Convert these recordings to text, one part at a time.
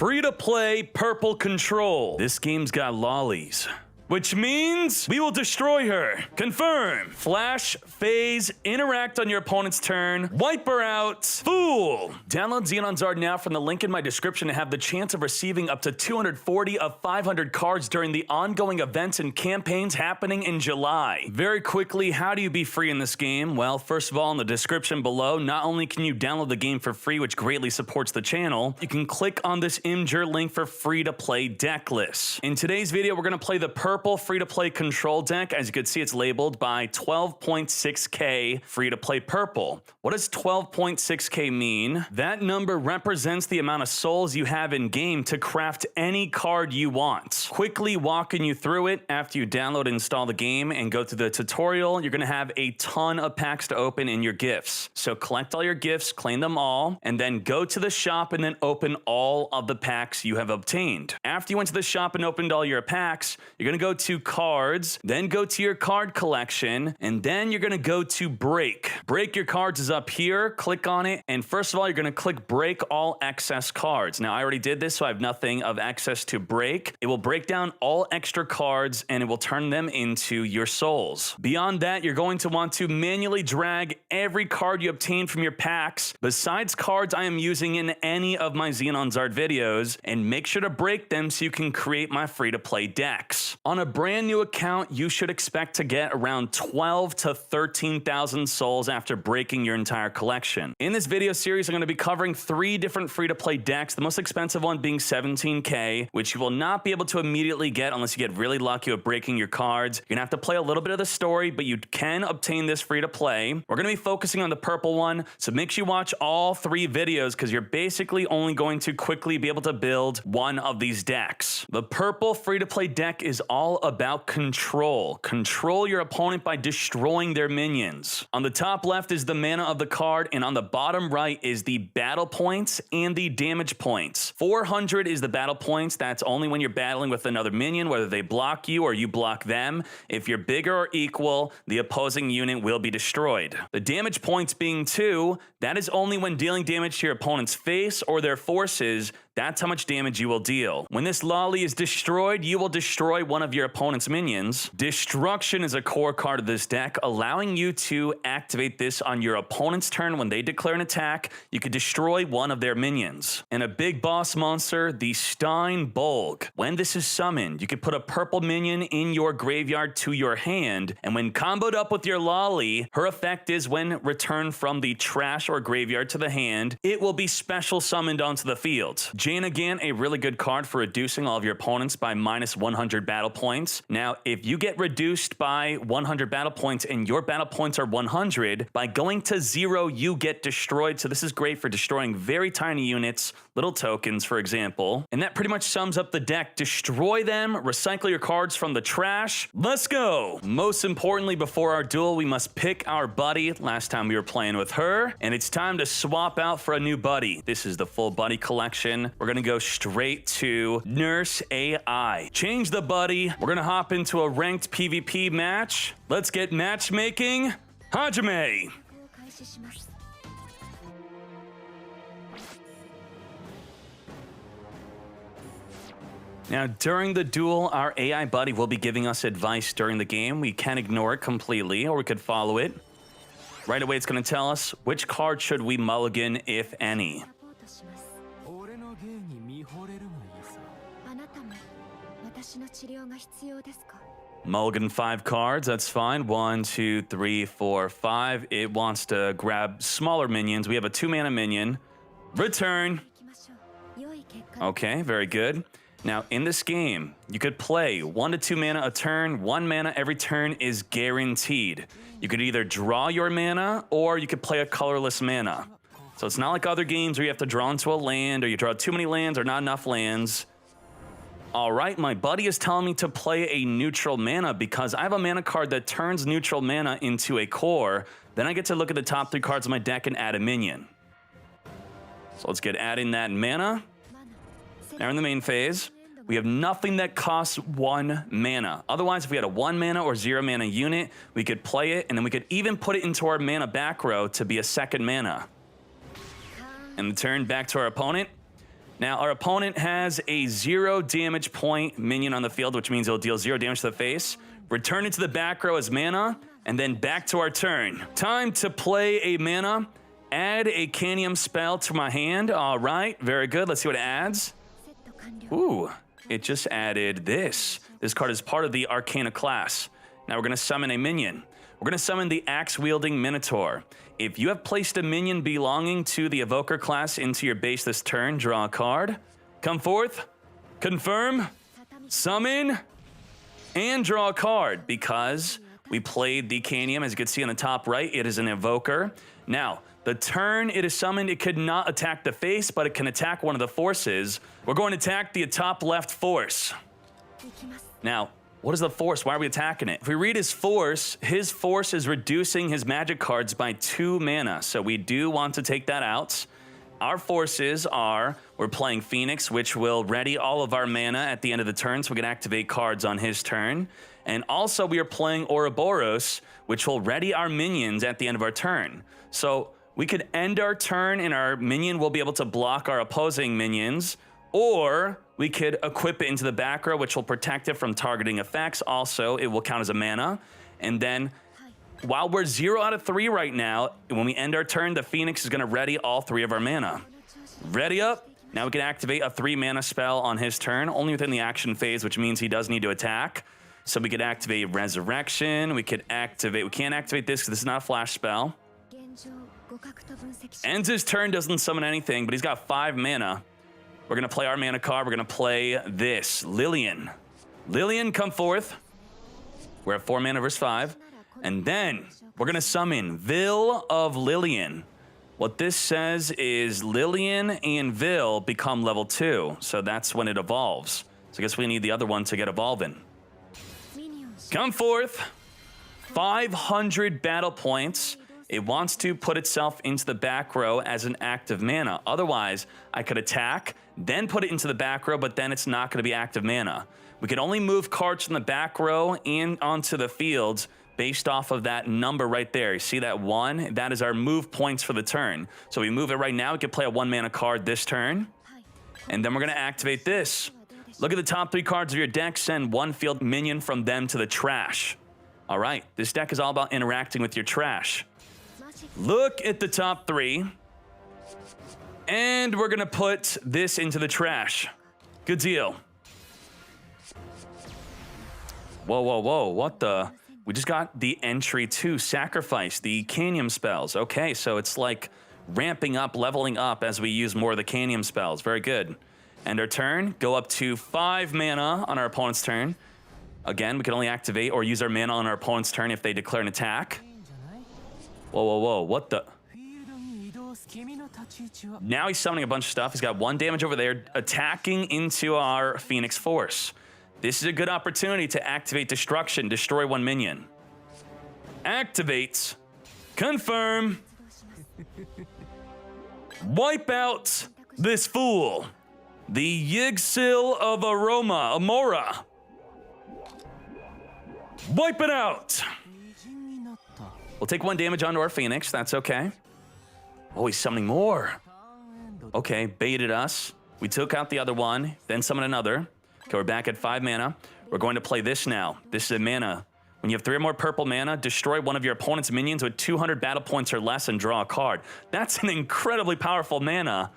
Free-to-play purple control. This game's got lollies, which means we will destroy her. Confirm. Flash, phase, interact on your opponent's turn, wipe her out, fool. Download Zenonzard now from the link in my description to have the chance of receiving up to 240 of 500 cards during the ongoing events and campaigns happening in July. Very quickly, how do you be free in this game? Well, first of all, in the description below, not only can you download the game for free, which greatly supports the channel, you can click on this Imgur link for free-to-play deck lists. In today's video, we're gonna play the purple free-to-play control deck. As you can see, it's labeled by 12.6k free-to-play purple. What does 12.6k mean? That number represents the amount of souls you have in game to craft any card you want. Quickly walking you through it, after you download and install the game and go through the tutorial, you're gonna have a ton of packs to open in your gifts. So collect all your gifts, claim them all, and then go to the shop and then open all of the packs you have obtained. After you went to the shop and opened all your packs, you're gonna go to cards, then go to your card collection, and then you're gonna go to break. Break your cards is up here, click on it, and first of all, you're gonna click break all excess cards. Now, I already did this, so I have nothing of excess to break. It will break down all extra cards, and it will turn them into your souls. Beyond that, you're going to want to manually drag every card you obtain from your packs, besides cards I am using in any of my Zenonzard videos, and make sure to break them so you can create my free-to-play decks. On a brand new account, you should expect to get around 12 to 13,000 souls after breaking your entire collection. In this video series, I'm going to be covering 3 different free-to-play decks, the most expensive one being 17k, which you will not be able to immediately get unless you get really lucky with breaking your cards. You're going to have to play a little bit of the story, but you can obtain this free-to-play. We're going to be focusing on the purple one, so make sure you watch all 3 videos because you're basically only going to quickly be able to build one of these decks. The purple free-to-play deck is all about control. Control your opponent by destroying their minions. On the top left is the mana of the card, and on the bottom right is the battle points and the damage points. 400 is the battle points. That's only when you're battling with another minion, whether they block you or you block them. If you're bigger or equal, the opposing unit will be destroyed. The damage points being 2, that is only when dealing damage to your opponent's face or their forces. That's how much damage you will deal. When this lolly is destroyed, you will destroy one of your opponent's minions. Destruction is a core card of this deck, allowing you to activate this on your opponent's turn. When they declare an attack, you could destroy one of their minions. And a big boss monster, the Stein Bolg. When this is summoned, you could put a purple minion in your graveyard to your hand, and when comboed up with your lolly, her effect is when returned from the trash or graveyard to the hand, it will be special summoned onto the field. Jane again, a really good card for reducing all of your opponents by minus 100 battle points. Now, if you get reduced by 100 battle points and your battle points are 100, by going to 0, you get destroyed. So this is great for destroying very tiny units, little tokens, for example. And that pretty much sums up the deck. Destroy them, recycle your cards from the trash. Let's go. Most importantly, before our duel, we must pick our buddy. Last time we were playing with her, and it's time to swap out for a new buddy. This is the full buddy collection. We're gonna go straight to Nurse AI. Change the buddy. We're gonna hop into a ranked PvP match. Let's get matchmaking. Hajime. Now, during the duel, our AI buddy will be giving us advice during the game. We can ignore it completely, or we could follow it. Right away, it's going to tell us which card should we mulligan, if any. Mulligan 5 cards, that's fine. 1, 2, 3, 4, 5. It wants to grab smaller minions. We have a 2-mana minion. Return. Okay, very good. Now, in this game, you could play 1 to 2 mana a turn. 1 mana every turn is guaranteed. You could either draw your mana, or you could play a colorless mana. So it's not like other games where you have to draw into a land, or you draw too many lands, or not enough lands. All right, my buddy is telling me to play a neutral mana because I have a mana card that turns neutral mana into a core. Then I get to look at the top 3 cards of my deck and add a minion. So let's get adding that mana. Now in the main phase, we have nothing that costs 1 mana. Otherwise, if we had a 1 mana or 0 mana unit, we could play it, and then we could even put it into our mana back row to be a 2nd mana. And the turn back to our opponent. Now, our opponent has a 0 damage point minion on the field, which means it'll deal 0 damage to the face. Return it to the back row as mana, and then back to our turn. Time to play a mana. Add a Canium spell to my hand. All right, very good. Let's see what it adds. Ooh, it just added this. This card is part of the Arcana class. Now we're going to summon a minion. We're going to summon the Axe-wielding Minotaur. If you have placed a minion belonging to the Evoker class into your base this turn, draw a card. Come forth, confirm, summon, and draw a card because we played the Canium. As you can see on the top right, it is an Evoker. Now, the turn it is summoned, it could not attack the face, but it can attack one of the forces. We're going to attack the top left force. Now, what is the force? Why are we attacking it? If we read his force is reducing his magic cards by 2 mana. So we do want to take that out. Our forces are, we're playing Phoenix, which will ready all of our mana at the end of the turn, so we can activate cards on his turn. And also we are playing Ouroboros, which will ready our minions at the end of our turn. So we could end our turn and our minion will be able to block our opposing minions, or we could equip it into the back row, which will protect it from targeting effects. Also, it will count as a mana. And then while we're 0 out of 3 right now, when we end our turn, the Phoenix is going to ready all 3 of our mana. Ready up. Now we can activate a 3 mana spell on his turn, only within the action phase, which means he does need to attack. So we could activate Resurrection. We can't activate this because this is not a flash spell. Ends his turn, doesn't summon anything, but he's got 5 mana. We're going to play our mana card. We're going to play this, Lillian. Lillian, come forth. We're at 4 mana versus 5. And then we're going to summon Vil of Lillian. What this says is Lillian and Vil become level 2. So that's when it evolves. So I guess we need the other one to get evolving. Come forth. 500 battle points. It wants to put itself into the back row as an active mana. Otherwise, I could attack, then put it into the back row, but then it's not going to be active mana. We can only move cards from the back row and onto the field based off of that number right there. You see that 1? That is our move points for the turn. So we move it right now. We can play a 1 mana card this turn. And then we're going to activate this. Look at the top 3 cards of your deck. Send 1 field minion from them to the trash. All right, this deck is all about interacting with your trash. Look at the top 3. And we're going to put this into the trash. Good deal. Whoa, whoa, whoa. What the? We just got the entry 2 sacrifice, the Canium spells. Okay, so it's like ramping up, leveling up as we use more of the Canium spells. Very good. End our turn. Go up to 5 mana on our opponent's turn. Again, we can only activate or use our mana on our opponent's turn if they declare an attack. Whoa, whoa, whoa, what the? Now he's summoning a bunch of stuff. He's got 1 damage over there, attacking into our Phoenix Force. This is a good opportunity to activate Destruction, destroy 1 minion. Activates, confirm, wipe out this fool. The Yggdrasil of Amora. Wipe it out. We'll take 1 damage onto our Phoenix. That's okay. Oh, he's summoning more. Okay, baited us. We took out the other one, then summon another. Okay, we're back at 5 mana. We're going to play this now. This is a mana. When you have 3 or more purple mana, destroy one of your opponent's minions with 200 battle points or less and draw a card. That's an incredibly powerful mana.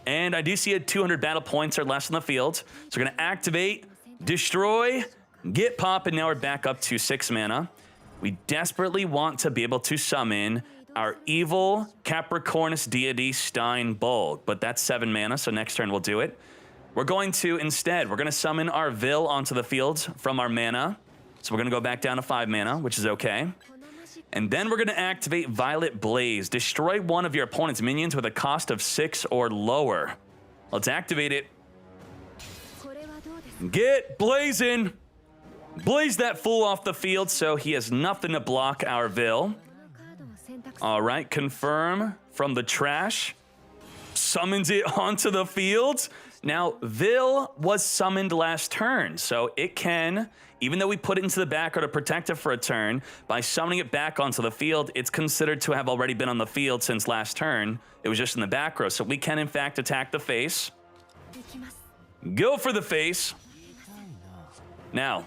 And I do see it 200 battle points or less on the field. So we're going to activate, destroy, get pop, and now we're back up to 6 mana. We desperately want to be able to summon our evil Capricornus deity Stein Bulg, but that's 7 mana, so next turn we'll do it. We're going to, instead, we're going to summon our Vil onto the field from our mana. So we're going to go back down to 5 mana, which is okay. And then we're going to activate Violet Blaze. Destroy one of your opponent's minions with a cost of 6 or lower. Let's activate it. Get blazing. Blaze that fool off the field so he has nothing to block our Vil. All right, confirm from the trash. Summons it onto the field. Now, Vil was summoned last turn, so it can, even though we put it into the back or to protect it for a turn, by summoning it back onto the field, it's considered to have already been on the field since last turn. It was just in the back row, so we can, in fact, attack the face. Go for the face. Now,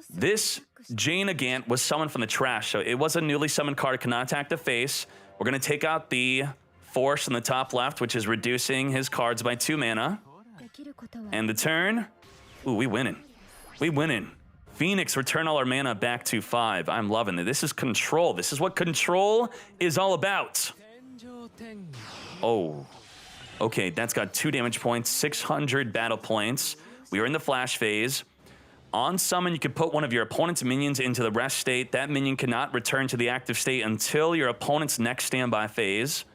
this Zenonzard was summoned from the trash, so it was a newly summoned card. It cannot attack the face. We're going to take out the force in the top left, which is reducing his cards by 2 mana. And the turn. Ooh, we winning. We winning. Phoenix, return all our mana back to 5. I'm loving it. This is control. This is what control is all about. Oh. Okay, that's got 2 damage points, 600 battle points. We are in the flash phase. On summon, you can put one of your opponent's minions into the rest state. That minion cannot return to the active state until your opponent's next standby phase.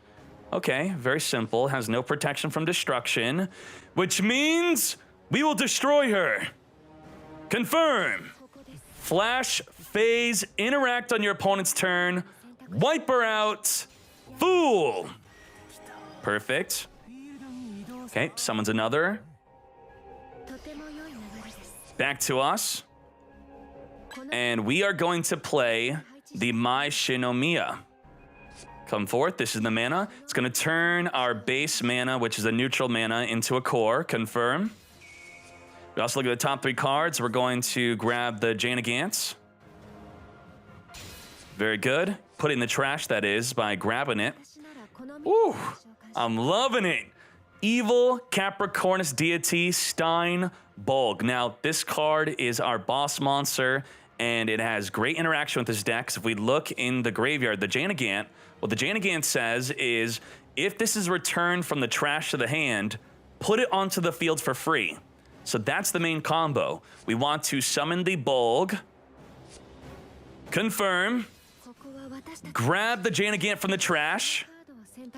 Okay, very simple. Has no protection from destruction, which means we will destroy her. Confirm. Flash phase, interact on your opponent's turn. Wipe her out. Fool. Perfect. Okay, summons another. Back to us. And we are going to play the Mai Shinomiya. Come forth. This is the mana. It's going to turn our base mana, which is a neutral mana, into a core. Confirm. We also look at the top 3 cards. We're going to grab the Zenonzard. Very good. Put it in the trash, that is, by grabbing it. Ooh, I'm loving it. Evil Capricornus Deity Stein Bulg. Now, this card is our boss monster, and it has great interaction with this deck. So if we look in the graveyard, the Zenonzard, what the Zenonzard says is, if this is returned from the trash to the hand, put it onto the field for free. So that's the main combo. We want to summon the Bulg, confirm, grab the Zenonzard from the trash,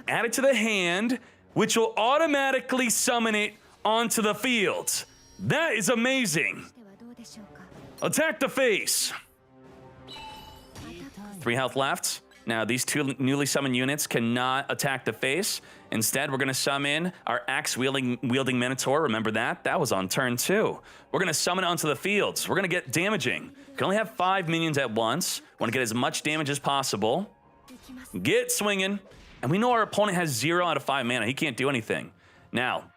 add it to the hand, which will automatically summon it onto the field. That is amazing. Attack the face. 3 health left. Now, these 2 newly summoned units cannot attack the face. Instead, we're going to summon our axe-wielding Minotaur. Remember that? That was on turn 2. We're going to summon it onto the fields. We're going to get damaging. You can only have 5 minions at once. Want to get as much damage as possible. Get swinging. And we know our opponent has 0 out of 5 mana. He can't do anything. Now,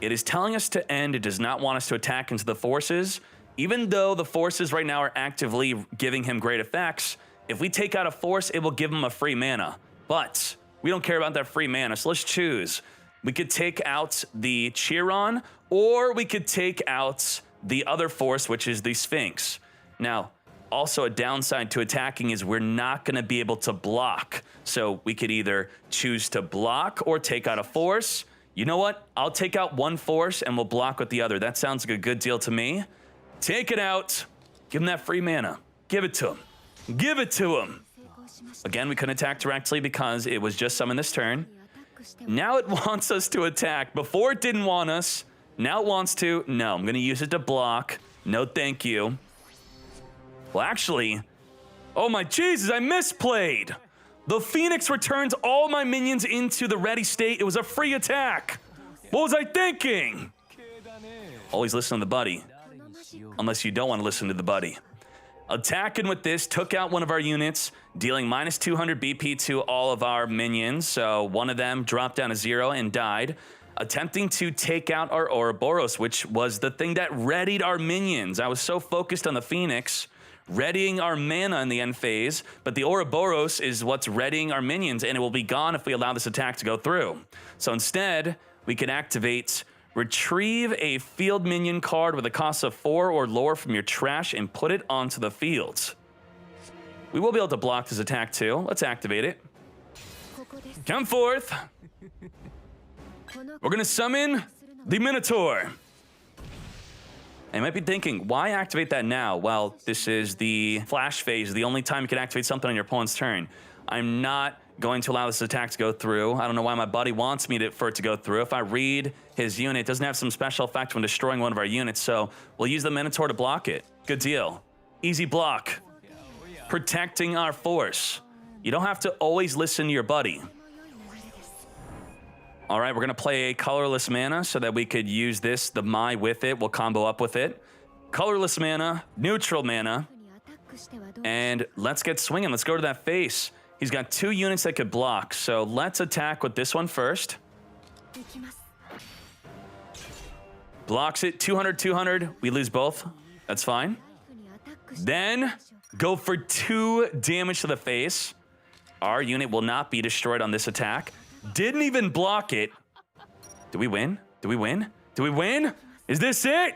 it is telling us to end. It does not want us to attack into the forces. Even though the forces right now are actively giving him great effects, if we take out a force, it will give him a free mana. But we don't care about that free mana, so let's choose. We could take out the Chiron, or we could take out the other force, which is the Sphinx. Now, also a downside to attacking is we're not going to be able to block. So we could either choose to block or take out a force. You know what? I'll take out one force and we'll block with the other. That sounds like a good deal to me. Take it out. Give him that free mana. Give it to him. Give it to him. Again, we couldn't attack directly because it was just summoned this turn. Now it wants us to attack. Before it didn't want us. Now it wants to. No, I'm going to use it to block. No, thank you. Well, actually, oh my Jesus, I misplayed. The Phoenix returns all my minions into the ready state. It was a free attack. What was I thinking? Always listen to the buddy. Unless you don't want to listen to the buddy. Attacking with this, took out one of our units, dealing minus 200 BP to all of our minions. So one of them dropped down to 0 and died. Attempting to take out our Ouroboros, which was the thing that readied our minions. I was so focused on the Phoenix, readying our mana in the end phase, but the Ouroboros is what's readying our minions, and it will be gone if we allow this attack to go through. So instead, we can activate retrieve a field minion card with a cost of 4 or lower from your trash and put it onto the field. We will be able to block this attack too. Let's activate it. Come forth. We're gonna summon the Minotaur. And you might be thinking, why activate that now? Well, this is the flash phase, the only time you can activate something on your opponent's turn. I'm not going to allow this attack to go through. I don't know why my buddy wants me for it to go through. If I read his unit, it doesn't have some special effect when destroying one of our units, so we'll use the Minotaur to block it. Good deal. Easy block. Protecting our force. You don't have to always listen to your buddy. All right, we're gonna play a colorless mana so that we could use this, the Mai with it. We'll combo up with it. Colorless mana, neutral mana. And let's get swinging. Let's go to that face. He's got 2 units that could block, so let's attack with this one first. Blocks it, 200, 200. We lose both. That's fine. Then go for 2 damage to the face. Our unit will not be destroyed on this attack. Didn't even block it. Do we win? Do we win? Do we win? Is this it?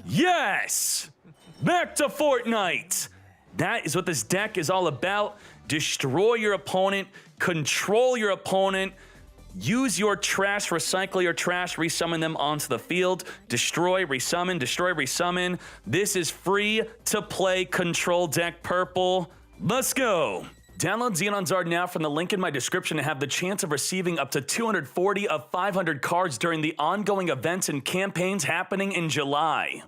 Yes! Back to Fortnite! That is what this deck is all about. Destroy your opponent, control your opponent, use your trash, recycle your trash, resummon them onto the field, destroy, resummon. This is free to play control deck purple. Let's go. Download Zenonzard now from the link in my description to have the chance of receiving up to 240 of 500 cards during the ongoing events and campaigns happening in July.